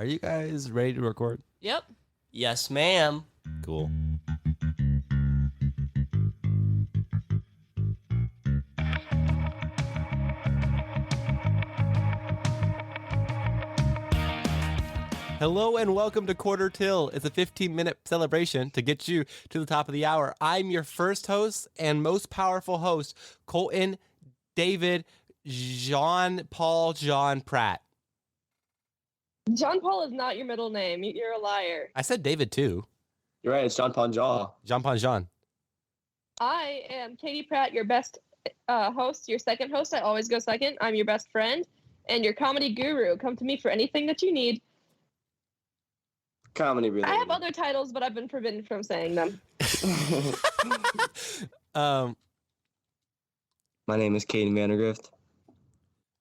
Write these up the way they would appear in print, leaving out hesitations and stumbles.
Are you guys ready to record? Yep. Yes, ma'am. Cool. Hello and welcome to Quarter Till. It's a 15-minute celebration to get you to the top of the hour. I'm your first host and most powerful host, Colton David John Pratt. John Paul is not your middle name. You're a liar. I said David too. You're right. It's John Ponjaw. Jean. I am Katie Pratt, your best host, your second host. I always go second. I'm your best friend and your comedy guru. Come to me for anything that you need. Comedy related. I have other titles, but I've been forbidden from saying them. My name is Caden Vandergrift.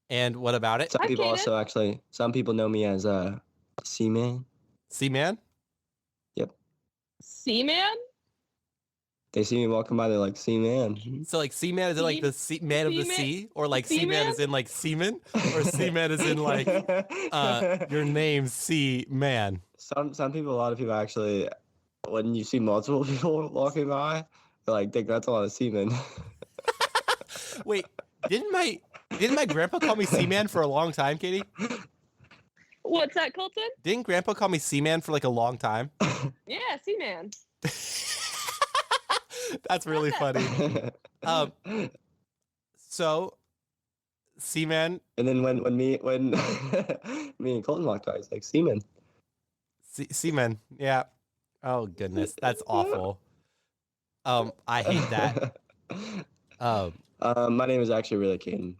And what about it? Some Hi, people Caden. some people know me as C-Man. C-Man? Yep. Seaman? They see me walking by, they're like, C-Man. So like C-Man is in like the man of the Seaman? sea? Or like Seaman? C-Man is in like seaman? Or C-Man is in like your name C-Man? Some people, a lot of people actually, when you see multiple people walking by, they're like, think that's a lot of semen. Wait, didn't my grandpa call me C-Man for a long time, Katie? What's that, Colton? Didn't grandpa call me C-Man for like a long time? Yeah, Seaman. That's really funny. So C-Man, And then when me and Colton walked by, he's like, semen. C-Man, yeah. Oh goodness, that's awful. I hate that. My name is actually really Caden,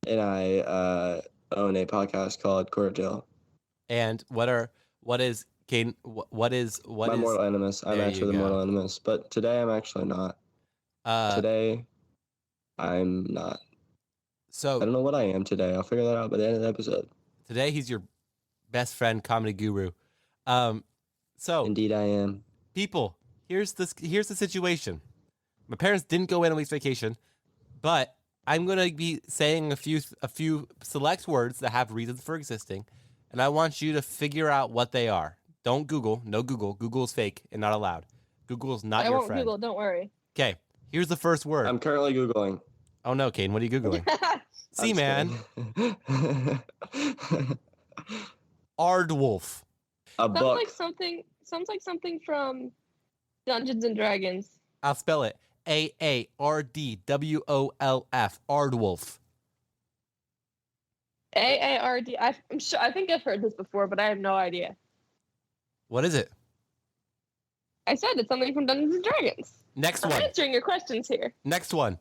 and I own a podcast called Quarter Till. And what is Caden? What is My mortal enemies. I'm There actually you the go. mortal enemies, but today I'm actually not. Today, I'm not. I So don't know what I am today. I'll figure that out by the end of the episode. today he's your best friend, comedy guru. So Indeed, I am. people, here's the situation. My parents didn't go in a week's vacation, but I'm gonna be saying a few select words that have reasons for existing, and I want you to figure out what they are. Don't Google. No Google. Google is fake and not allowed. Google is not I your won't friend. Google, don't worry. Okay, here's the first word. I'm currently Googling. Oh no, Kane, what are you Googling? See, man. Ardwolf. A Sounds book. like something from Dungeons and Dragons. I'll spell it. AARDWOLF. Ardwolf. AARD. I'm sure. I think I've heard this before, but I have no idea. What is it? I said it's something from Dungeons and Dragons. Next I'm one. answering your questions here. Next one.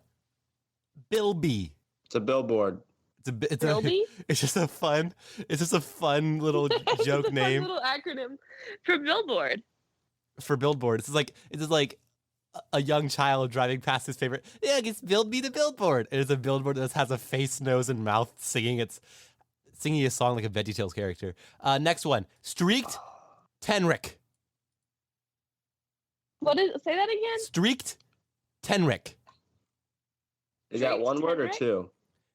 Bilby. It's a billboard. Bilby? It's just a fun little joke It's a name fun little acronym for billboard. for billboard. It's just like a young child driving past his favorite. Yeah, it's Bilby the billboard. It is a billboard that has a face, nose, and mouth singing a song like a VeggieTales character. Next one. Streaked Tenric. Say that again? Streaked Tenric. Is that Streaked one word or Tenric? two?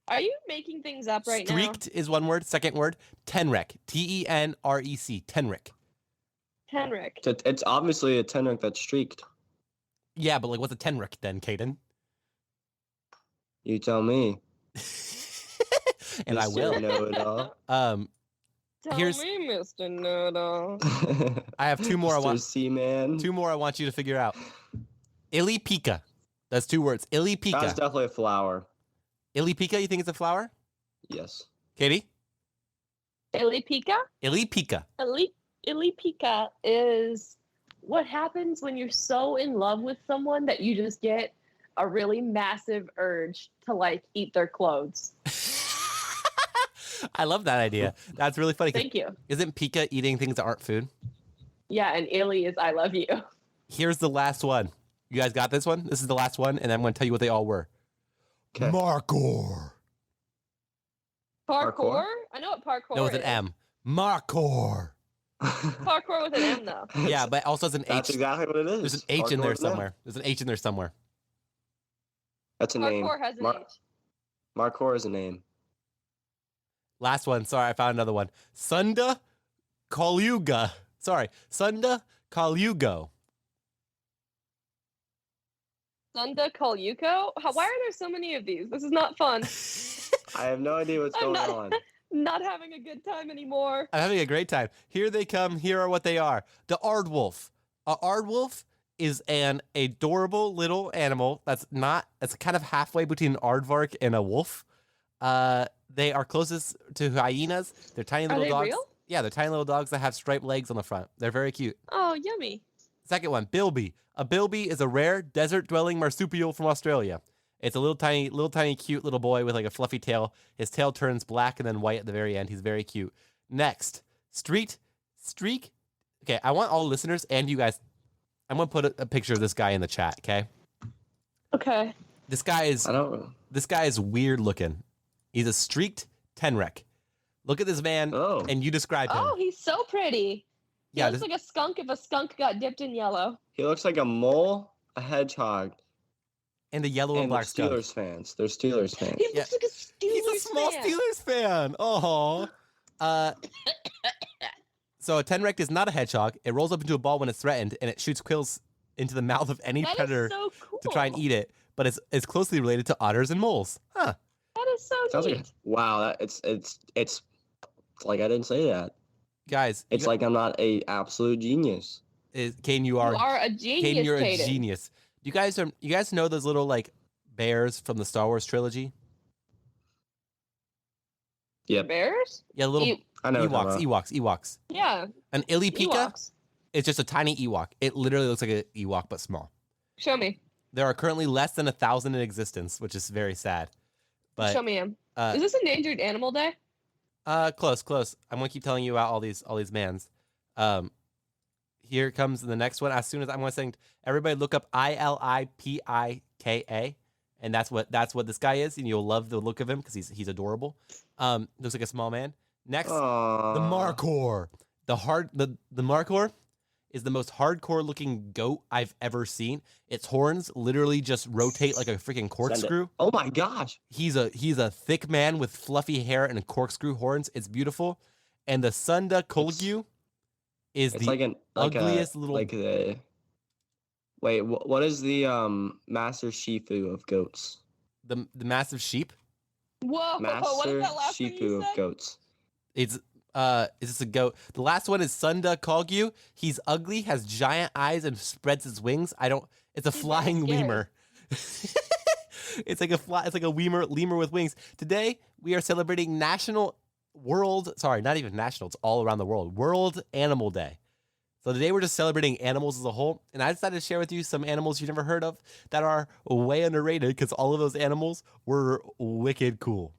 Are you making things up right Streaked is one word. Second word, Tenrec. Tenrec. Tenric. now? Tenric. It's obviously a tenric that's streaked. Yeah, but like, what's a Tenric then, Caden? You tell me. And I Mr. will. Know-it-all. Tell Here's- me, Mr. Noodle. I have two more. Mr. C-Man. Two more I want you to figure out. Ilipika. That's two words. That's Ilipika. definitely a flower. Ilipika, you think it's a flower? Yes. Katie? Ilipika? Ilipika. Ilipika is what happens when you're so in love with someone that you just get a really massive urge to like eat their clothes. I love that idea. That's really funny. 'cause Thank you. Isn't Pika eating things that aren't food? Yeah, and Illy is I love you. Here's the last one. You guys got this one? This is the last one, and I'm going to tell you what they all were. 'Kay. Markor. Parkour? I know what parkour No, with an is. M. Markor. Parkour with an M though. Yeah, but also has an H. That's exactly what it is. There's an H in Parkour there with an M. somewhere. There's an H in there somewhere. That's a name. Parkour has an Mar- H. Markor is a name. Last one. Sorry, I found another one. Sunda Coluga. Sorry, Sunda Colugo. Sunda Coluco? Why are there so many of these? This is not fun. I have no idea what's I'm going not- on. Not having a good time anymore. I'm having a great time. Here they come. Here are what they are. The aardwolf. A aardwolf is an adorable little animal that's kind of halfway between an aardvark and a wolf. They are closest to hyenas. They're tiny Are little they dogs. real? Yeah, they're tiny little dogs that have striped legs on the front. They're very cute. Oh, yummy. Second one, bilby. A bilby is a rare desert-dwelling marsupial from Australia. It's a little tiny, cute little boy with like a fluffy tail. His tail turns black and then white at the very end. He's very cute. Next, streak. Okay, I want all listeners and you guys. I'm gonna put a picture of this guy in the chat. Okay, Okay. this guy I don't. is weird looking. He's a streaked tenrec. Look at this man, Oh. and you describe him. Oh, he's so pretty. He yeah, looks like a skunk if a skunk got dipped in yellow. He looks like a mole, a hedgehog, and a yellow and and black they're skunk. Steelers fans. They're Steelers fans. He Yeah. looks like a Steelers He's a small fan. Steelers fan. Oh. So a tenrec is not a hedgehog. It rolls up into a ball when it's threatened, and it shoots quills into the mouth of any That is predator so cool. to try and eat it. But it's closely related to otters and moles. Huh. That is so Sounds neat. like wow. That it's like I didn't say that. Guys, It's like I'm not a absolute genius. Kane, you You are are a genius, Kane, you're a Caden. genius. You guys know those little like bears from the Star Wars trilogy? Yep, Bears? Yeah, little I know. what you're talking Ewoks. Yeah. An Illipika Ewoks. is just a tiny Ewok. It literally looks like an Ewok but small. Show me. There are currently less than 1,000 in existence, which is very sad. But Show me him. uh, Is this Endangered Animal Day? close. I'm gonna keep telling you about all these mans. Here comes the next one. As soon as I'm gonna say, everybody look up ILIPIKA, and that's what this guy is, and you'll love the look of him because he's adorable. Looks like a small man. Next, about. the Markhor. The Markhor is the most hardcore looking goat I've ever seen. Its horns literally just rotate like a freaking corkscrew. Oh my gosh. He's a thick man with fluffy hair and corkscrew horns. It's beautiful. And the Sunda Kolgu is It's the like an ugliest little- like the. Wait, what is the master shifu of goats? the massive sheep. Whoa! what is Master that last thing you shifu of said? goats. Is this a goat? The last one is Sunda Kolgu. He's ugly, has giant eyes, and spreads his wings. It's a He's very flying scary. lemur. It's like a lemur with wings. Today we are celebrating not even national, it's all around the world. World Animal Day. So today we're just celebrating animals as a whole, and I decided to share with you some animals you've never heard of that are way underrated because all of those animals were wicked cool.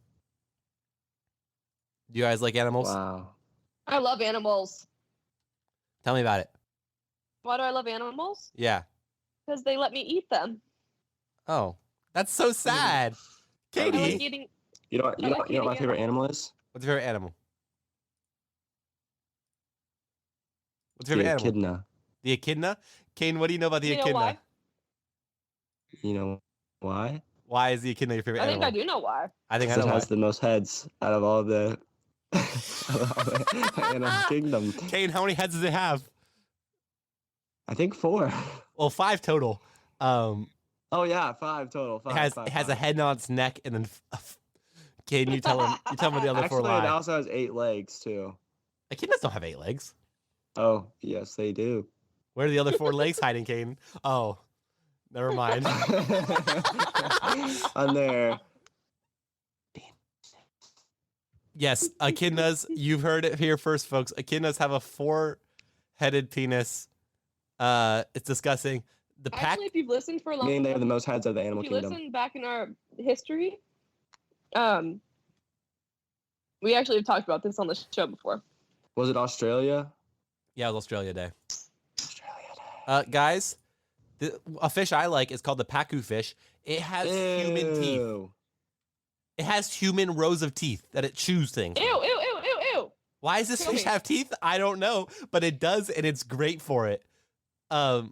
Do you guys like animals? Wow. I love animals. Tell me about it. Why do I love animals? Yeah. Because they let me eat them. Oh, that's so sad. I like Katie, eating. You know I like what my eating favorite animal is? what's your favorite animal? What's your The favorite animal? echidna. The echidna? Kane, what do you know about the You know echidna? why? You know why? Why is the echidna your favorite I think animal? I do know why. I think I Because know it why. has the most heads out of all the animal kingdom. Kane, how many heads does it have? I think 4. Well, 5 total. Oh yeah, 5 total. It has a head on its neck, and then Kane, you tell him what the other 4 Actually, it lie. also has 8 legs too. Echidnas don't have 8 legs. Oh yes, they do. Where are the other 4 legs hiding, Kane? Oh, never mind. On there. Yes, echidnas. You've heard it here first, folks. Echidnas have a 4-headed penis. It's disgusting. The pack. Actually, if you've listened for a long Meaning they have time, the most heads of the animal if you kingdom. listen back in our history, we actually have talked about this on the show before. Was it Australia? Yeah, it was Australia Day. Australia. Guys, a fish I like is called the pacu fish. It has human teeth. Ew. It has human rows of teeth that it chews things. Ew, ew, ew, ew, ew. Why does this Kill fish me. have teeth? I don't know, but it does, and it's great for it. No.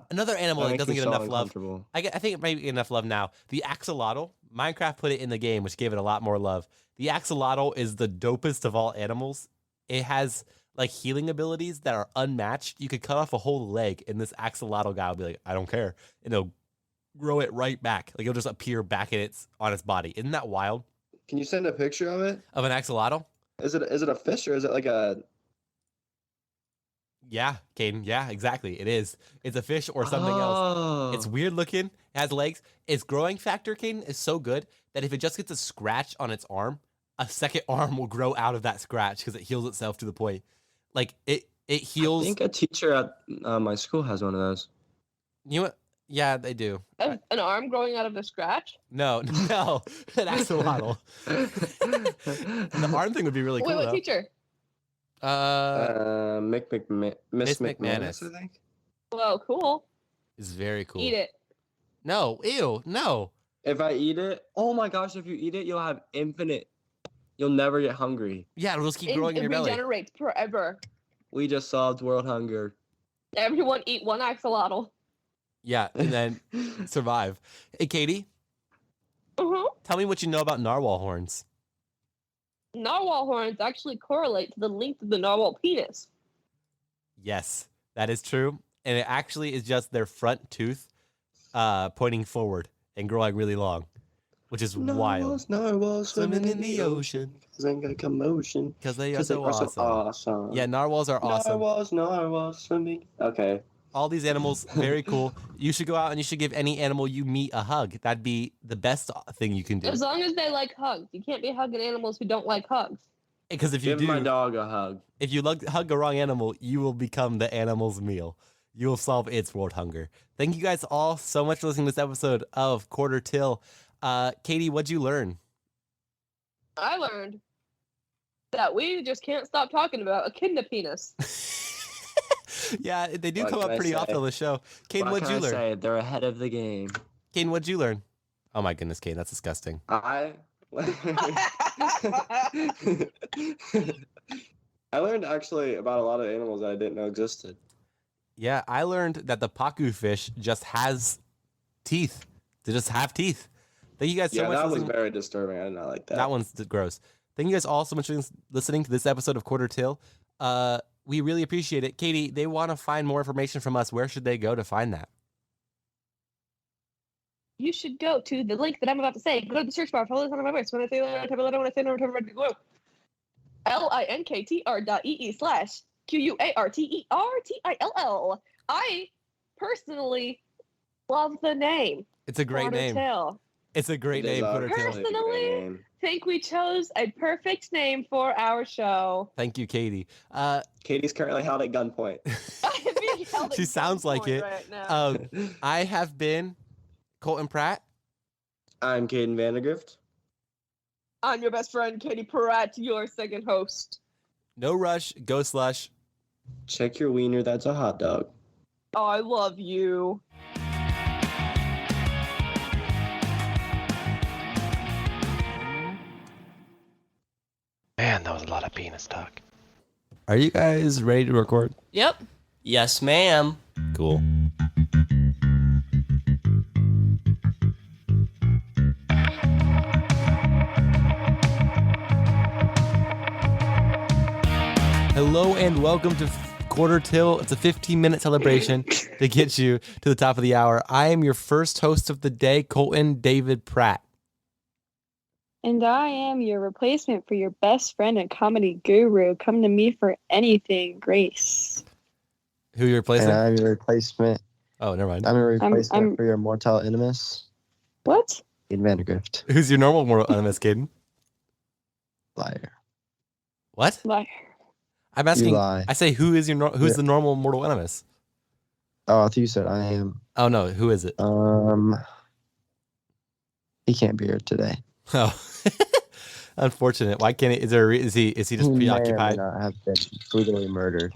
Another animal that That makes doesn't me get so enough love. uncomfortable. I think it might get enough love now. The axolotl. Minecraft put it in the game, which gave it a lot more love. The axolotl is the dopest of all animals. it has like healing abilities that are unmatched. You could cut off a whole leg, and this axolotl guy will be like, "I don't care," and it'll grow it right back. Like it'll just appear back on its body. Isn't that wild? Can you send a picture of it? Of an axolotl? Is it a fish or is it like a? Yeah, Caden. Yeah, exactly. It is. It's a fish or something else. It's weird looking. It has legs. Its growing factor, Caden, is so good that if it just gets a scratch on its arm, a second arm will grow out of that scratch because it heals itself to the point. Like it heals. I think a teacher at my school has one of those. You know what? Yeah, they do. An arm growing out of the scratch? No, an axolotl. The arm thing would be really cool. Wait, what though. teacher? Miss Miss McManus. McManus, I think. Whoa, cool. Is very cool. Eat it. No, ew, no. If I eat it, oh my gosh! If you eat it, you'll have infinite. You'll never get hungry. Yeah, it'll just keep It growing in your belly. regenerates forever. We just solved world hunger. Everyone eat one axolotl. Yeah, and then survive. Hey, Katie, Uh-huh. tell me what you know about narwhal horns. Narwhal horns actually correlate to the length of the narwhal penis. Yes, that is true. And it actually is just their front tooth pointing forward and growing really long, which is wild. Narwhals Swimming in the ocean. Cause ain't got a commotion. Because they are Cause they so are so awesome. awesome. Yeah, narwhals are awesome. Narwhals swimming. Okay. All these animals, very cool. You should go out and you should give any animal you meet a hug. That'd be the best thing you can do. As long as they like hugs. You can't be hugging animals who don't like hugs. Because if you Give my do, dog a hug. if you hug a wrong animal, you will become the animal's meal. You will solve its world hunger. Thank you guys all so much for listening to this episode of Quarter Till. Katie, what'd you learn? I learned that we just can't stop talking about echidna penis. Yeah, they do What come can up I pretty say? often on the show. Kane, What what'd can you I learn? say? They're ahead of the game. Kane, what'd you learn? Oh my goodness, Kane, that's disgusting. I learned actually about a lot of animals that I didn't know existed. Yeah, I learned that the pacu fish just has teeth. They just have teeth. Thank you guys so Yeah, much that for was listening. very disturbing. I did not like that. That one's gross. Thank you guys all so much for listening to this episode of Quarter Till. We really appreciate it. Katie, they want to find more information from us. Where should they go to find that? You should go to the link that I'm about to say. Go to the search bar. Follow this on my voice. When I say that, type a letter. When I say no, type a red glow. linktr.ee/QUARTERTILL. I personally love the name. It's a great name. Quarter-till. It's a great It is name, a Quarter Till. really great Personally, name. Think we chose a perfect name for our show. Thank you, Katie. Katie's currently held at gunpoint. I'm being held at She sounds like gunpoint it. right now. I have been Colton Pratt. I'm Caden Vandergrift. I'm your best friend, Katie Pratt, your second host. No rush, go slush. Check your wiener. That's a hot dog. I love you. Man, that was a lot of penis talk. Are you guys ready to record? Yep. Yes, ma'am. Cool. Hello and welcome to Quarter Till. It's a 15-minute celebration to get you to the top of the hour. I am your first host of the day, Colton David Pratt. And I am your replacement for your best friend and comedy guru. Come to me for anything, Grace. Who you replacing? And I'm your replacement. Oh, never mind. I'm a replacement I'm- for your mortal animus, What? Caden Vandergrift. Who's your normal mortal animus, Caden? Liar. What? Liar. I'm You asking. lie. I say, who's Yeah. the normal mortal animus? Oh, I thought you said I am. Oh no, who is it? He can't be here today. Oh, unfortunate. Why can't he? Is he just He may or may preoccupied? not have been brutally murdered.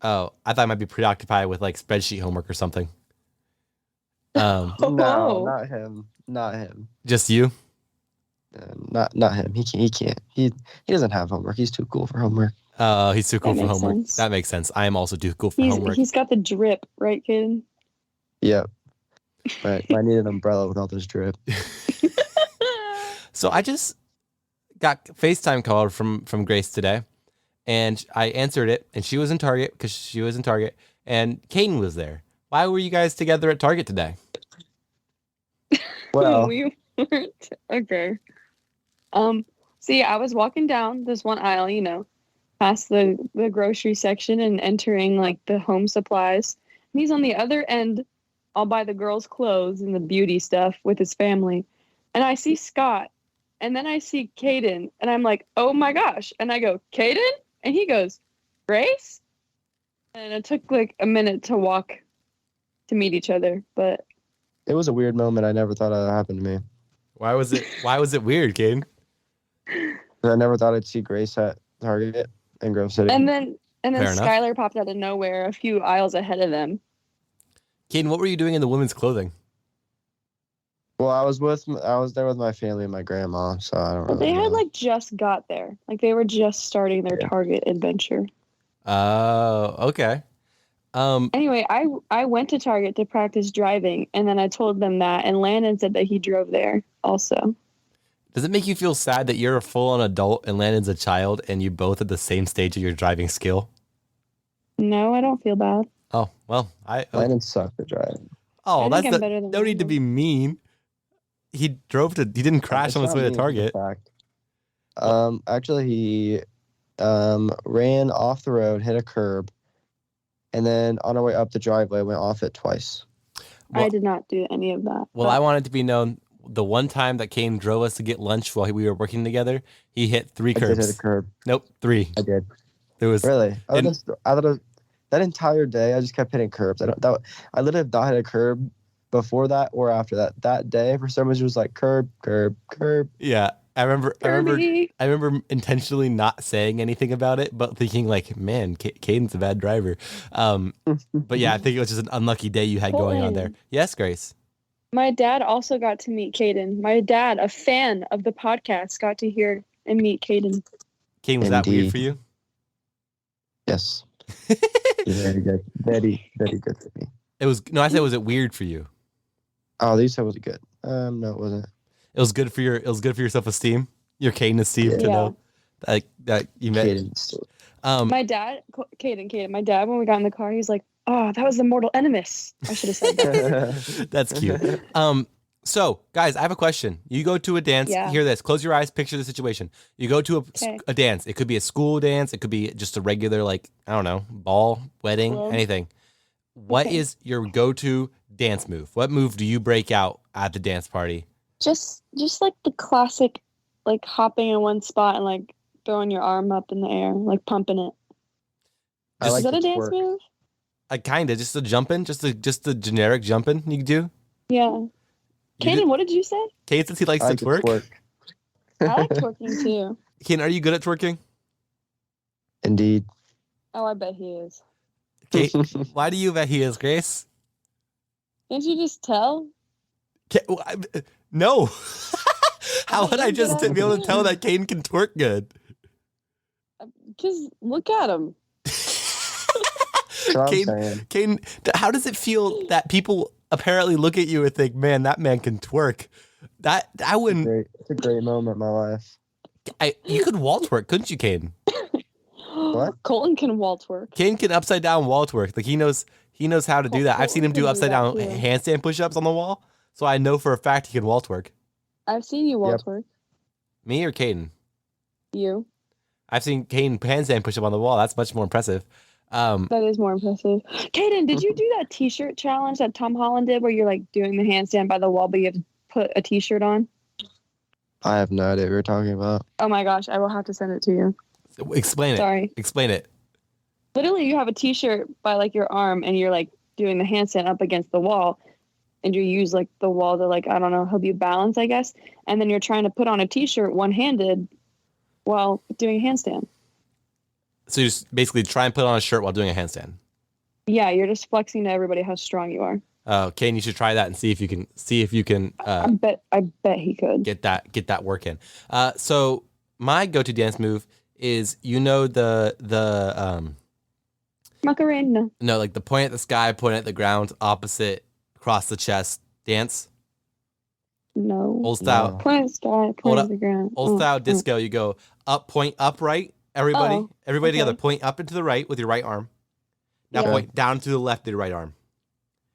Oh, I thought I might be preoccupied with like spreadsheet homework or something. No, Oh. not him. Not him. Just you? Not him. He can't. He doesn't have homework. He's too cool for homework. Oh, he's too cool That for makes homework. sense. That makes sense. I am also too cool for homework. He's got the drip, right, kid? Yep. But I need an umbrella with all this drip. So I just got FaceTime called from Grace today, and I answered it, and she was in Target because she was in Target, and Caden was there. Why were you guys together at Target today? Well, we weren't okay. See, I was walking down this one aisle, past the grocery section and entering like the home supplies. And he's on the other end, all by the girls' clothes and the beauty stuff with his family. And I see Scott, and then I see Caden, and I'm like, oh my gosh. And I go, Caden? And he goes, Grace? And it took like a minute to walk to meet each other, but it was a weird moment. I never thought that would happen to me. Why was it weird, Caden? I never thought I'd see Grace at Target in Grove City. and then Fair enough. Skylar popped out of nowhere a few aisles ahead of them. Caden, what were you doing in the women's clothing? Well, I was there with my family and my grandma, so I don't But really they had know. like just got there. Like they were just starting their Yeah. Target adventure. Oh, okay. Anyway, I went to Target to practice driving, and then I told them that, and Landon said that he drove there also. Does it make you feel sad that you're a full-on adult and Landon's a child, and you both at the same stage of your driving skill? No, I don't feel bad. Oh well, Landon sucked at driving. oh I that's think I'm better than no need to Landon. be mean. He didn't crash It's on his not way to me, Target. in fact. Actually, he ran off the road, hit a curb, and then on our way up the driveway, went off it twice. Well- I did not do any of that. Well, but I want it to be known, the one time that Kane drove us to get lunch while we were working together, he hit 3 I did hit curbs. a curb. Nope, 3. I did. There was Really? And- I thought that entire day, I just kept hitting curbs. I literally have not hit a curb before that or after that. That day, for some reason, it was like curb, curb, curb. yeah. I remember Kirby. I remember intentionally not saying anything about it, but thinking like, man, Caden's a bad driver. But yeah, I think it was just an unlucky day you had going on there. Colton. Yes, Grace. My dad also got to meet Caden. My dad, a fan of the podcast, got to hear and meet Caden. Caden, was that weird Indeed. for you? Yes. Very good. Very, very good for me. It was no, I said, was it weird for you? Oh, these said was good. No, it wasn't. It was good for your self-esteem, your Caden esteem to Yeah. know that you met. Caden still. My dad, Caden, my dad, when we got in the car, he's like, oh, that was the Mortal Animus. I should have said that. That's cute. So guys, I have a question. You go to a dance. Yeah. Hear this. Close your eyes. Picture the situation. You go to Okay. a dance. It could be a school dance. It could be just a regular, like, I don't know, ball, wedding, Club. anything. What Okay. is your go-to dance move? What move do you break out at the dance party? Just like the classic, like hopping in one spot and like throwing your arm up in the air, like pumping it. I Just- like Is that the a dance twerk. move? Kinda, just a jumping, just the generic jumping you do. Yeah. You Caden, did- what did you say? Kate says he likes I to like twerk. I like twerking too. Kane, are you good at twerking? Indeed. Oh, I bet he is. Kate, why do you bet he is, Grace? Can't you just tell? No. How would I you're just good at be able to it. tell that Caden can twerk good? Just look at him. That's what I'm saying. Caden, how does it feel that people apparently look at you and think, man, that man can twerk? That I wouldn't. It's a great moment in my life. You could wall twerk, couldn't you, Caden? What? Colton can wall twerk. Caden can upside down wall twerk. Like he knows how to do that. I've seen him do Colton can upside do down that, too. handstand push-ups on the wall, so I know for a fact he can wall twerk. I've seen you wall Yep. twerk. Me or Caden? You. I've seen Caden handstand push-up on the wall. That's much more impressive. That is more impressive. Caden, did you do that T-shirt challenge that Tom Holland did, where you're like doing the handstand by the wall, but you have to put a T-shirt on? I have no idea what you're talking about. Oh my gosh, I will have to send it to you. Explain it. Sorry. Explain it. Literally, you have a T-shirt by like your arm, and you're like doing the handstand up against the wall, and you use like the wall to like, I don't know, help you balance, I guess. And then you're trying to put on a T-shirt one-handed while doing a handstand. So you just basically try and put on a shirt while doing a handstand. Yeah, you're just flexing to everybody how strong you are. Caden, you should try that and see if you can I bet he could. get that work in. So my go-to dance move is, the Macarena. no, like the point at the sky, point at the ground, opposite across the chest dance. No. Old style, No. Point at the sky, point Hold at up. the ground. old style Oh. disco. You go up, point upright, Everybody, Oh, everybody together. okay. Point up and to the right with your right arm. Now Yeah. point down to the left with your right arm.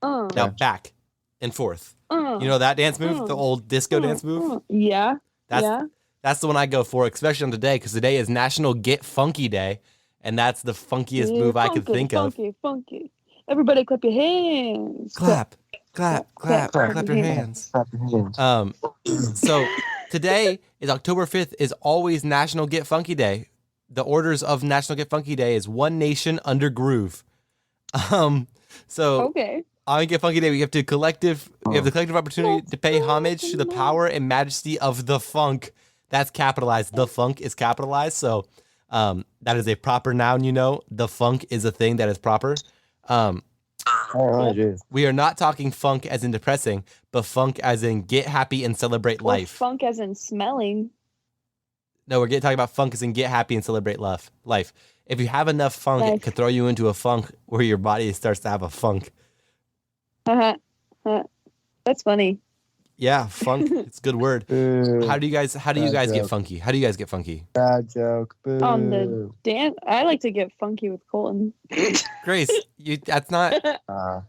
Oh. Now back and forth. Oh. You know that dance move, the Oh. old disco dance move? Yeah. That's yeah. that's the one I go for, especially on today, because today is National Get Funky Day, and that's the funkiest Yeah, move I could funky, think of. Funky. Everybody clap your hands. Clap, clap, clap, clap, clap your hands. Clap your hands. So today is October 5th is always National Get Funky Day. The orders of National Get Funky Day is One Nation Under Groove. So Okay. on Get Funky Day, we have the collective opportunity to pay homage to the power and majesty of the funk. That's capitalized. The funk is capitalized. So that is a proper noun, you know. The funk is a thing that is proper. Oh, dude. We are not talking funk as in depressing, but funk as in get happy and celebrate Or life. funk as in smelling. No, we're talking about funk as in get happy and celebrate life. If you have enough funk, it Life. could throw you into a funk where your body starts to have a funk. That's funny. Yeah, funk. It's a good word. Boo. How do you guys Bad get joke. funky? How do you guys get funky? Bad joke. Boo. On the dance, I like to get funky with Colton. Grace, that's not Uh,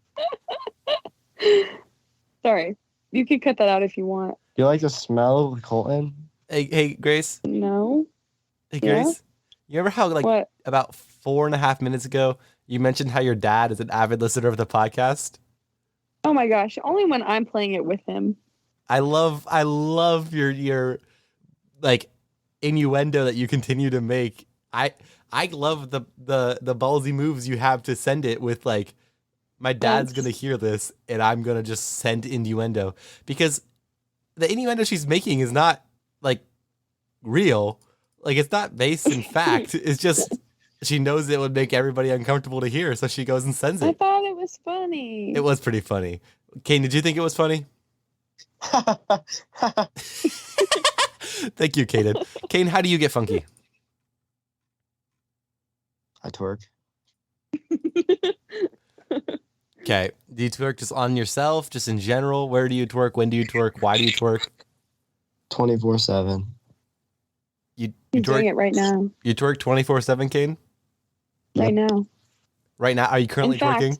Sorry, you can cut that out if you want. you like the smell of Colton? hey Grace. No. Hey Yeah? Grace. You remember how What? about 4.5 minutes ago you mentioned how your dad is an avid listener of the podcast? Oh my gosh! Only when I'm playing it with him. I love your like innuendo that you continue to make. I love the ballsy moves you have to send it with, like, my dad's Thanks. gonna hear this and I'm gonna just send innuendo, because the innuendo she's making is not like real. Like, it's not based in fact. It's just she knows it would make everybody uncomfortable to hear, so she goes and sends I it. thought it was funny. It was pretty funny. Kane, did you think it was funny? Thank you, Kaden. Kane, how do you get funky? I twerk. Okay. Do you twerk just on yourself, just in general? Where do you twerk? When do you twerk? Why do you twerk? 24/7. You He's doing twerk it right now. you twerk 24/7, Kane? Right now. Right now? Are you currently In fact- twerking?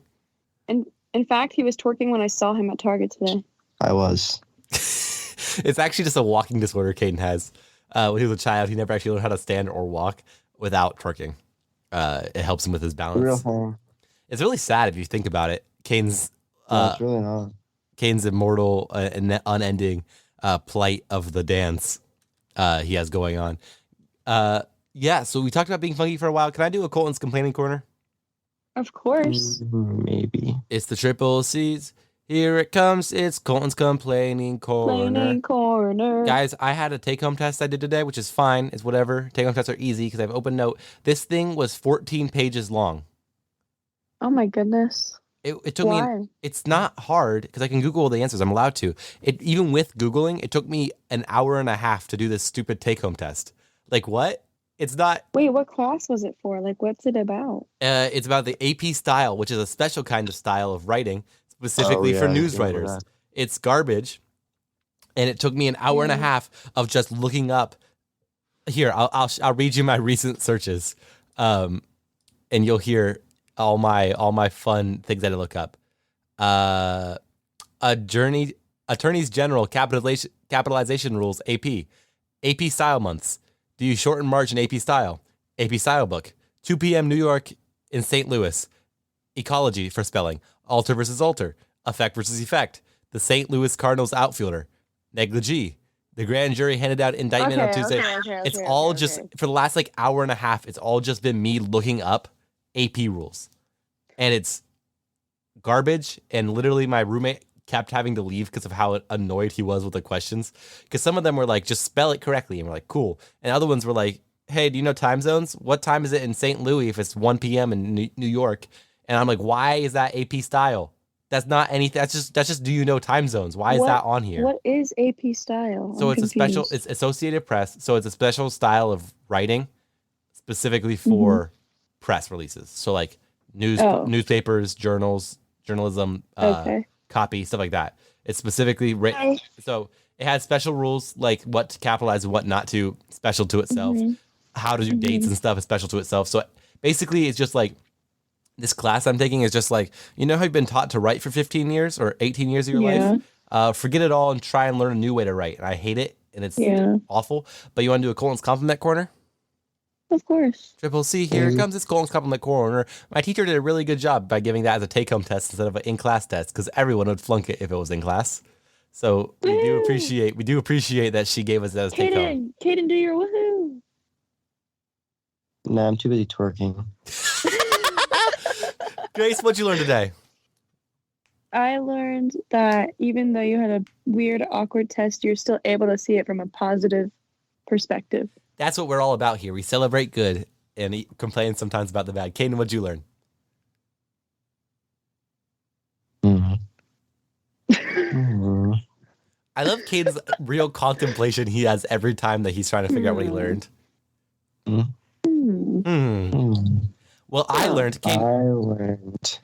In fact, he was twerking when I saw him at Target today. I was. It's actually just a walking disorder Caden has. When he was a child, he never actually learned how to stand or walk without twerking. It helps him with his Real balance. thing. It's really sad if you think about it. Caden's No, it's really not. Kane's immortal and unending plight of the dance he has going on. Yeah, so we talked about being funky for a while. Can I do a Colton's complaining corner? Of course. Maybe. It's the triple C's. Here it comes. It's Colton's complaining corner. Complaining corner. Guys, I had a take-home test I did today, which is fine. It's whatever. Take-home tests are easy because I have open note. This thing was 14 pages long. Oh my goodness. It took me. Why? It's not hard because I can Google all the answers. I'm allowed to. Even with Googling, it took me an hour and a half to do this stupid take-home test. Like, what? It's not. Wait, what class was it for? Like, what's it about? It's about the AP style, which is a special kind of style of writing, specifically Oh, for yeah, I news remember writers. that. It's garbage, and it took me an hour and a Yeah. half of just looking up. Here, I'll read you my recent searches, and you'll hear all my fun things that I look up. Attorneys General capitalization rules AP style months. Do you shorten margin AP style? AP style book. 2 p.m. New York in St. Louis. Ecology for spelling. Alter versus alter. Effect versus effect. The St. Louis Cardinals outfielder. Negligee. The grand jury handed out indictment on Tuesday. It's all just for the last like hour and a half. It's all just been me looking up AP rules, and it's garbage. And literally, my roommate kept having to leave because of how annoyed he was with the questions. Because some of them were like, just spell it correctly, and we're like, cool. And other ones were like, hey, do you know time zones? What time is it in St. Louis if it's 1 p.m. in New York? And I'm like, why is that AP style? That's not anything. That's just. Do you know time zones? Why is What- that on here? What is AP style? So I'm it's a special. confused. It's Associated Press. So it's a special style of writing, specifically for press releases. So like Oh. newspapers, journals, journalism, Okay. copy, stuff like that. It's specifically written. So it has special rules like what to capitalize and what not to. Special to itself. Mhm. how to do dates and stuff is special to itself. So basically, it's just like this class I'm taking is just like, you know how you've been taught to write for 15 years or 18 years of your life? Forget it all and try and learn a new way to write. And I hate it, and it's awful. But you want to do a Colton's Compliment Corner? Of course. Triple C, here comes this Colton's Compliment Corner. My teacher did a really good job by giving that as a take-home test instead of an in-class test, because everyone would flunk it if it was in class. So we do appreciate that she gave us that as take-home. Kaden, do your woohoo. Nah, I'm too busy twerking. Grace, what'd you learn today? I learned that even though you had a weird, awkward test, you're still able to see it from a positive perspective. That's what we're all about here. We celebrate good and complain sometimes about the bad. Kaden, what'd you learn? I love Caden's real contemplation he has every time that he's trying to figure out what he learned. Well, I learned, Caden.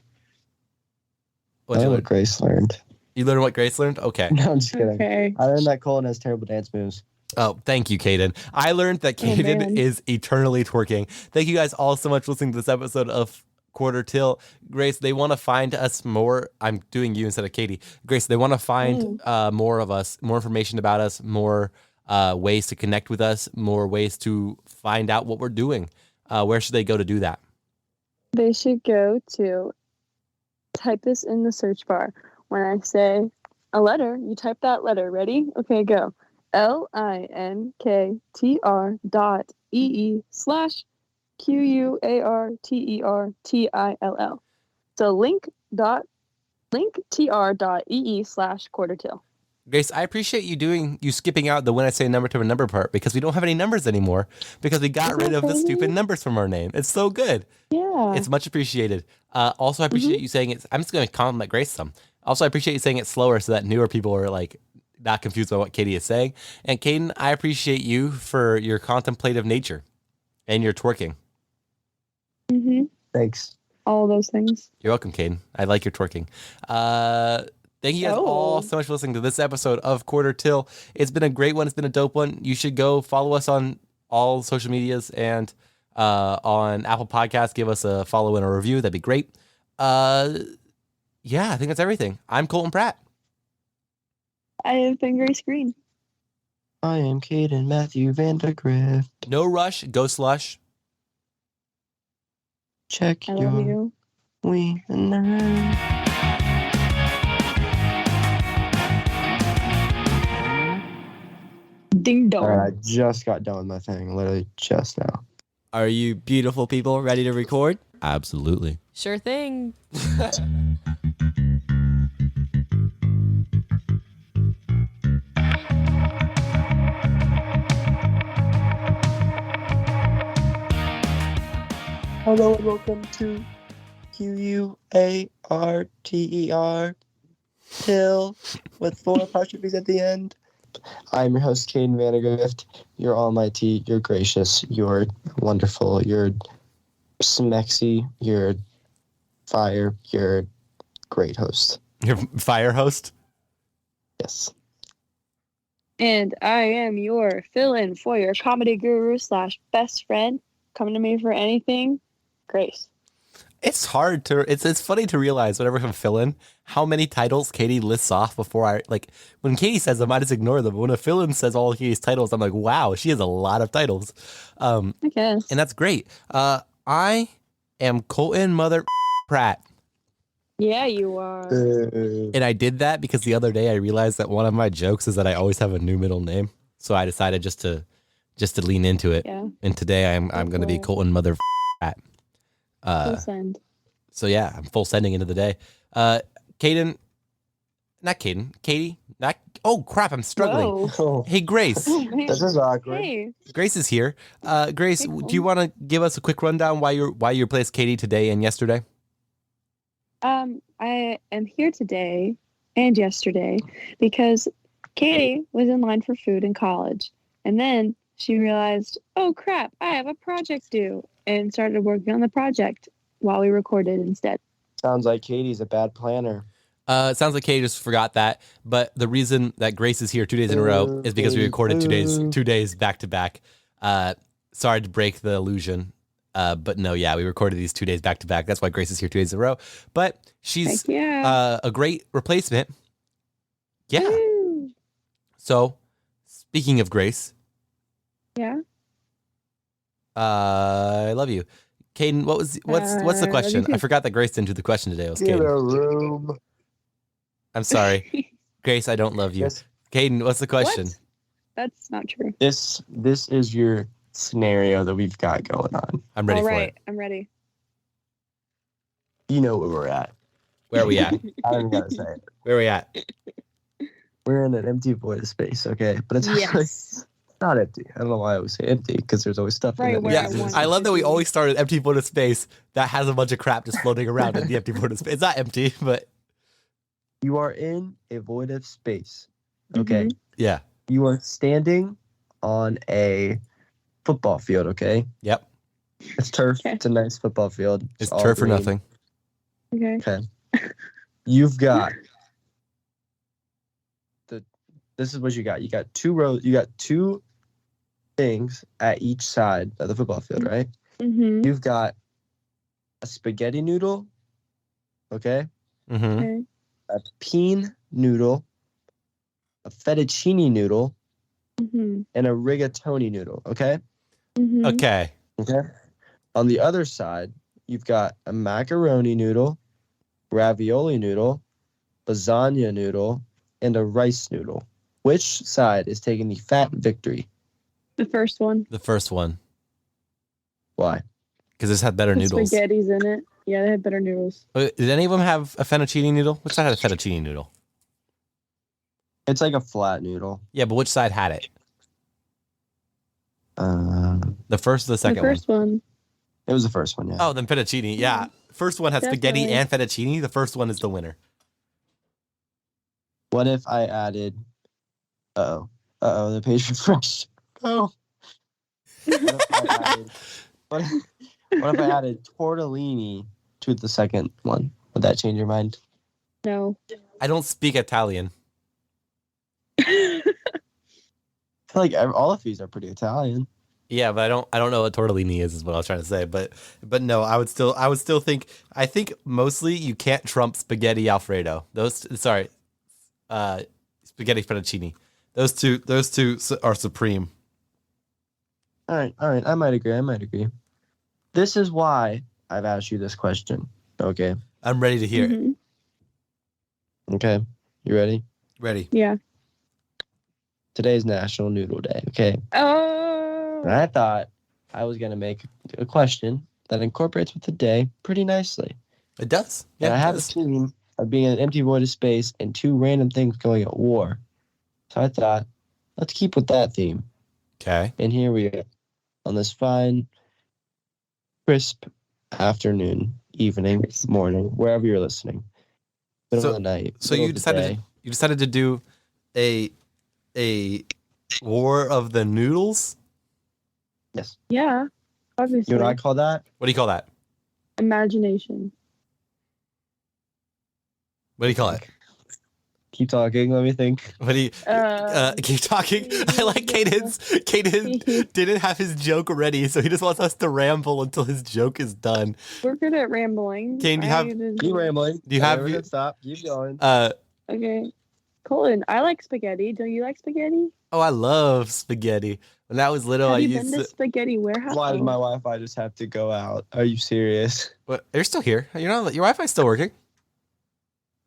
What'd you learn? What Grace learned. You learned what Grace learned? Okay. No, I'm just kidding. Okay. I learned that Colin has terrible dance moves. Oh, thank you, Kaden. I learned that Kaden man. is eternally twerking. Thank you guys all so much for listening to this episode of Quarter Till. Grace, they want to find us more. I'm doing you instead of Katie. Grace, they want to find more of us, more information about us, more ways to connect with us, more ways to find out what we're doing. Where should they go to do that? They should go to type this in the search bar. When I say a letter, you type that letter. Ready? Okay, go. linktr.ee/QUARTERTILL. So linktr.ee/quartertill. Grace, I appreciate you skipping out the when I say number to a number part, because we don't have any numbers anymore because we got rid of the stupid numbers from our name. It's so good. Yeah. It's much appreciated. Also, I appreciate you saying it. I'm just going to compliment Grace some. Also, I appreciate you saying it slower so that newer people are like not confused by what Katie is saying. And Kaden, I appreciate you for your contemplative nature and your twerking. Thanks. All those things. You're welcome, Kaden. I like your twerking. Thank you guys all so much for listening to this episode of Quarter Till. It's been a great one. It's been a dope one. You should go follow us on all social medias and on Apple Podcasts. Give us a follow and a review. That'd be great. Yeah, I think that's everything. I'm Colton Pratt. I have been Grace Green. I am Caden Matthew Vandergrift. No rush. Go slush. Check I love your you. wee and I. Ding dong. All right, I just got done with my thing, literally just now. Are you beautiful people ready to record? Absolutely. Sure thing. Hello and welcome to QUARTER Till with 4 apostrophes at the end. I'm your host, Caden Vandergrift. You're almighty, you're gracious, you're wonderful, you're smexy, you're fire, you're great host. Your fire host? Yes. And I am your fill-in for your comedy guru / best friend. Coming to me for anything, Grace. It's hard to, it's funny to realize whenever I'm fill-in, how many titles Katie lists off before when Katie says them, I just ignore them. But when a fill-in says all of Katie's titles, I'm like, wow, she has a lot of titles. I guess. And that's great. I am Colton Mother Pratt. Yeah, you are. And I did that because the other day I realized that one of my jokes is that I always have a new middle name. So I decided just to lean into it. Yeah. And today I'm going to be Colton Mother Pratt. Full send. So yeah, I'm full sending into the day. Katie, oh crap, I'm struggling. Whoa. Oh, Hey, Grace. this is awkward. Hey. Grace is here. Grace, Hey, do you want to give us a quick rundown why you replaced Katie today and yesterday? I am here today and yesterday because Katie was in line for food in college. And then she realized, oh crap, I have a project due, and started working on the project while we recorded instead. Sounds like Katie's a bad planner. It sounds like Katie just forgot that, but the reason that Grace is here 2 days in a row is because we recorded 2 days back to back. sorry to break the illusion. But no, yeah, we recorded these 2 days back to back. That's why Grace is here 2 days in a row. But she's Heck yeah. a great replacement. Yeah. Woo. So, speaking of Grace, Yeah. I love you, Caden. What's the love you question? too. I forgot that Grace didn't do the question today. It was Get Caden. a room. I'm sorry, Grace. I don't love you. Yes. Caden, what's the question? What? That's not true. This is your scenario that we've got going on. I'm ready All for right, it. I'm ready. You know where we're at. Where are we at? I don't even gotta say it. Where are we at? We're in an empty void of space, okay? But it's actually Yes. not empty. I don't know why I always say empty, because there's always stuff Right, in it. where Yeah, I want I it love to that we be. always start an empty void of space that has a bunch of crap just floating around in the empty void of space. It's not empty, but You are in a void of space, okay? Mhm. yeah. You are standing on a football field, okay? Yep. It's turf. Okay. It's a nice football field. It's all turf or green. nothing. Okay. Okay. You've got this is what you got. You got two rows. You got two things at each side of the football field, right? Mhm. You've got a spaghetti noodle, okay? Mm-hmm. Okay. A peen noodle, a fettuccine noodle, Mhm. and a rigatoni noodle, okay? Mhm. Okay. Okay. On the other side, you've got a macaroni noodle, ravioli noodle, lasagna noodle, and a rice noodle. Which side is taking the fat victory? The first one. The first one. Why? Because this had better The noodles. spaghetti's in it. Yeah, they have better noodles. Did any of them have a fettuccine noodle? Which side had a fettuccine noodle? It's like a flat noodle. Yeah, but which side had it? The first or the second the first one. It was the first one, yeah. one? Oh, then fettuccine. Yeah. First one has spaghetti Definitely. and fettuccine. The first one is the winner. What if I added? The page refreshed. Oh. What if I added? What if I added tortellini to the second one? Would that change your mind? No. I don't speak Italian. I feel like all of these are pretty Italian. Yeah, but I don't know what tortellini is what I was trying to say. But no, I would still think I think mostly you can't trump spaghetti Alfredo. Spaghetti fettuccine. Those two are supreme. All right. I might agree. This is why I've asked you this question. Okay. I'm ready to hear it. Mhm. Okay. You ready? Ready. Yeah. Today's National Noodle Day. Okay. Oh. And I thought I was gonna make a question that incorporates with the day pretty nicely. It does. And I it have a does. theme of being an empty void of space and two random things going at war. So I thought, let's keep with that theme. Okay. And here we are on this fine, crisp afternoon, evening, morning, wherever you're listening. Middle So- of the night. So middle you of the decided day. you decided to do a war of the noodles? Yes. Yeah. Obviously. You know what I call that? What do you call that? Imagination. What do you call it? Keep talking. Let me think. What do you keep talking? I like Cadence didn't have his joke ready, so he just wants us to ramble until his joke is done. We're good at rambling. Kane, do you have- Keep rambling. Do you have Never your- gonna stop? Keep going. Okay. Colin, I like spaghetti. Do you like spaghetti? Oh, I love spaghetti. When I was little, Have I you used been to to. Spaghetti Warehouse? Why did my Wi-Fi just have to go out? Are you serious? What, you're still here. You know, your Wi-Fi's still working.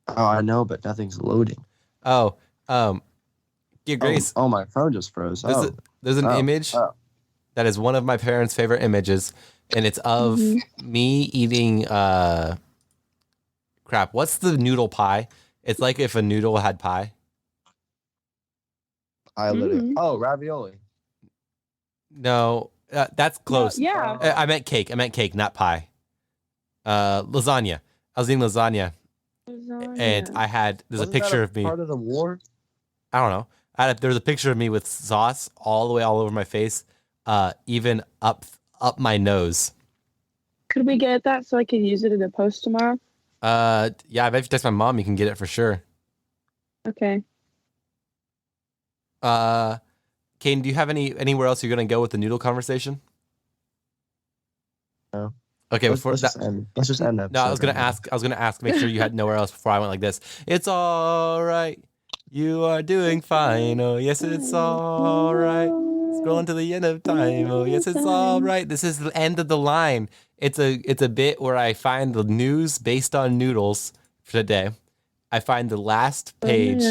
Oh, I know, but nothing's loading. Oh, yeah, Grace. Oh, my phone just froze. There's, there's an Oh, image oh. that is one of my parents' favorite images, and it's of Mhm. me eating. Crap. What's the noodle pie? It's like if a noodle had pie. I literally. Mhm. Oh, ravioli. No, that's close. Yeah. I meant cake. I meant cake, not pie. Lasagna. I was eating lasagna, and I had there's Wasn't a that picture of me. Part of the war. I don't know. There's a picture of me with sauce all the way all over my face, even up my nose. Could we get that so I could use it in a post tomorrow? Yeah, I bet if you text my mom, you can get it for sure. Okay. Kane, do you have anywhere else you're gonna go with the noodle conversation? Okay, Let's, before let's that, just end. Let's just end. the no, I was episode gonna right now. ask. I was gonna ask. Make sure you had nowhere else before I went like this. It's all right. You are doing fine. Oh yes, it's all right. Scrolling to the end of time. Oh yes, it's all right. This is the end of the line. It's a bit where I find the news based on noodles for today. I find the last page,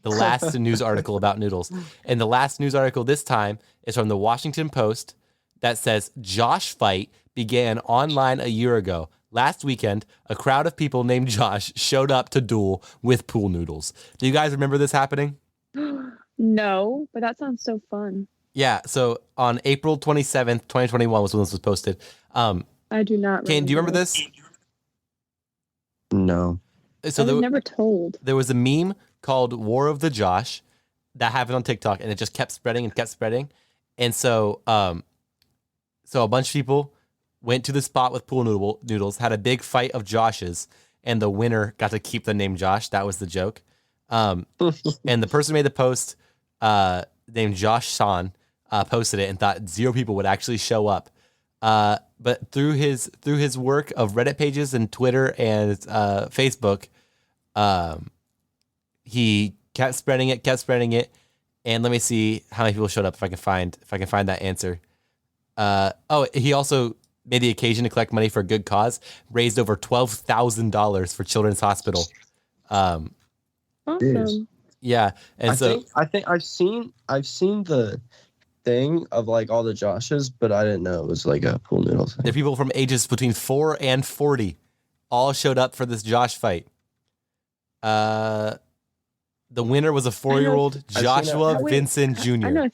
the last news article about noodles, and the last news article this time is from the Washington Post that says Josh fight began online a year ago. Last weekend, a crowd of people named Josh showed up to duel with pool noodles. Do you guys remember this happening? No, but that sounds so fun. Yeah, so on April 27th, 2021 was when this was posted. I do not. Kane, do you remember this? No. So I was never told. there was a meme called War of the Josh that happened on TikTok, and it just kept spreading and kept spreading. And so so a bunch of people went to the spot with pool noodles, had a big fight of Joshes, and the winner got to keep the name Josh. That was the joke. And the person who made the post, named Josh San, posted it and thought 0 people would actually show up. But through his work of Reddit pages and Twitter and Facebook, he kept spreading it. And let me see how many people showed up if I can find that answer. He also made the occasion to collect money for a good cause, raised over $12,000 for Children's Hospital. Awesome. Yeah, and I think I've seen the thing of like all the Joshes, but I didn't know it was like a pool noodle thing. there are people from ages between 4 and 40 all showed up for this Josh fight. The winner was a 4-year-old I've seen Joshua it. Wait, Vincent I Jr. know.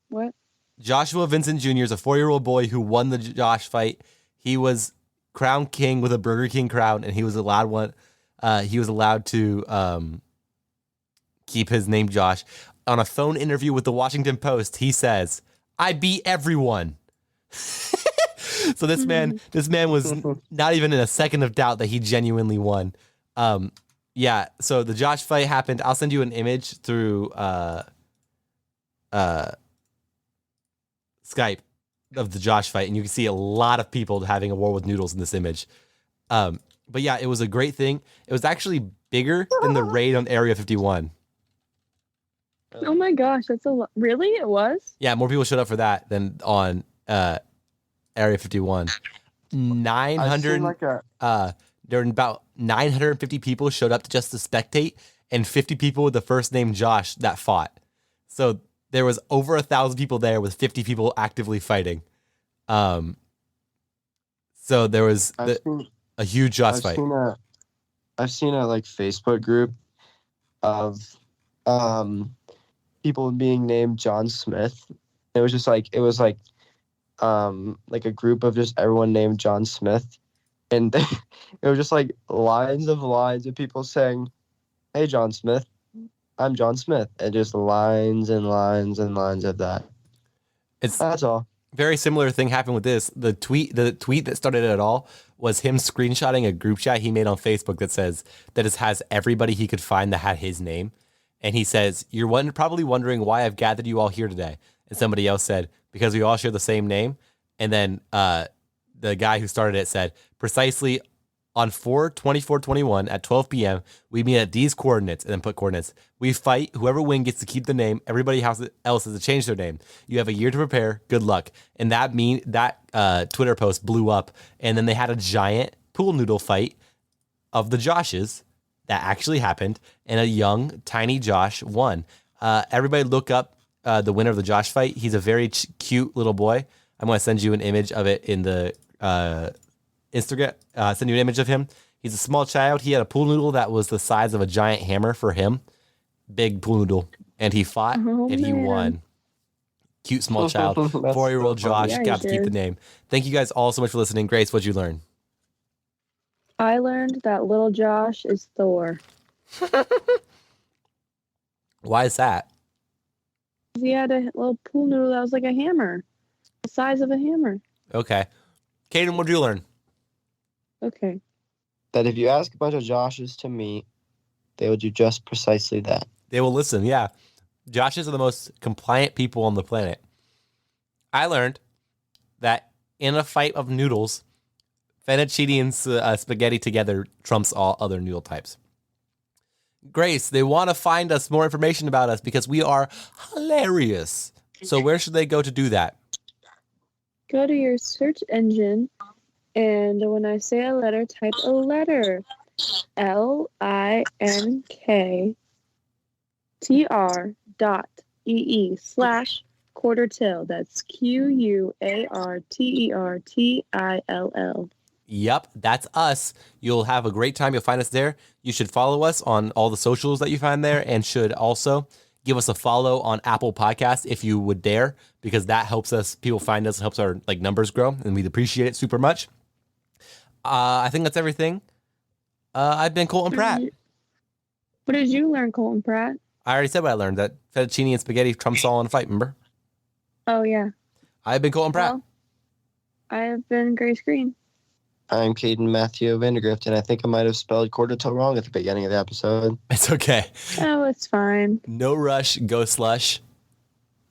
What? Joshua Vincent Jr. is a 4-year-old boy who won the Josh fight. He was crowned king with a Burger King crown, and he was allowed to keep his name Josh. On a phone interview with the Washington Post, he says, "I beat everyone." So this man was not even in a second of doubt that he genuinely won. Yeah. So the Josh fight happened. I'll send you an image through Skype of the Josh fight, and you can see a lot of people having a war with noodles in this image. But yeah, it was a great thing. It was actually bigger than the raid on Area 51. Oh my gosh, that's a lot. Really? It was? Yeah, more people showed up for that than on Area 51. 900. There were about 950 people showed up just to spectate, and 50 people with the first name Josh that fought. So there was over 1,000 people there with 50 people actively fighting. So there was a huge Josh fight. I've seen a like Facebook group of people being named John Smith. It was like a group of just everyone named John Smith, and it was just like lines of people saying, "Hey, John Smith, I'm John Smith," and just lines and lines and lines of that. That's all. Very similar thing happened with this. The tweet that started it all was him screenshotting a group chat he made on Facebook that has everybody he could find that had his name. And he says, "You're probably wondering why I've gathered you all here today." And somebody else said, "Because we all share the same name." And then the guy who started it said, "Precisely on 4/24/21 at 12 p.m., we meet at these coordinates," and then put coordinates. "We fight. Whoever wins gets to keep the name. Everybody else has to change their name. You have a year to prepare. Good luck." And that Twitter post blew up. And then they had a giant pool noodle fight of the Joshes that actually happened, and a young, tiny Josh won. Everybody look up the winner of the Josh fight. He's a very cute little boy. I'm going to send you an image of it in the Instagram. Send you an image of him. He's a small child. He had a pool noodle that was the size of a giant hammer for him. Big pool noodle. And he fought, and he won. Cute small child. 4-year-old Josh got to keep the name. Thank you guys all so much for listening. Grace, what'd you learn? I learned that little Josh is Thor. Why is that? He had a little pool noodle that was like a hammer, the size of a hammer. Okay. Caden, what'd you learn? Okay. That if you ask a bunch of Joshes to meet, they will do just precisely that. They will listen, yeah. Joshes are the most compliant people on the planet. I learned that in a fight of noodles, fettuccine and spaghetti together trumps all other noodle types. Grace, they want to find us more information about us because we are hilarious. So where should they go to do that? Go to your search engine, and when I say a letter, type a letter. linktr.ee/quartertill. That's QUARTERTILL. Yep, that's us. You'll have a great time. You'll find us there. You should follow us on all the socials that you find there, and should also give us a follow on Apple Podcasts if you would dare, because that helps us. People find us, helps our numbers grow, and we'd appreciate it super much. I think that's everything. I've been Colton Pratt. What did you learn, Colton Pratt? I already said what I learned, that fettuccine and spaghetti trumps all in a fight, remember? Oh, yeah. I've been Colton Pratt. Well, I have been Grace Green. I'm Caden Matthew Vandergrift, and I think I might have spelled quarter-till wrong at the beginning of the episode. It's okay. Oh, it's fine. No rush, go slush.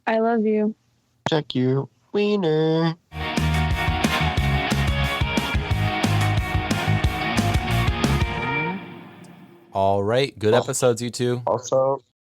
I love you. Check your wiener. All right, good episodes, you two. Also,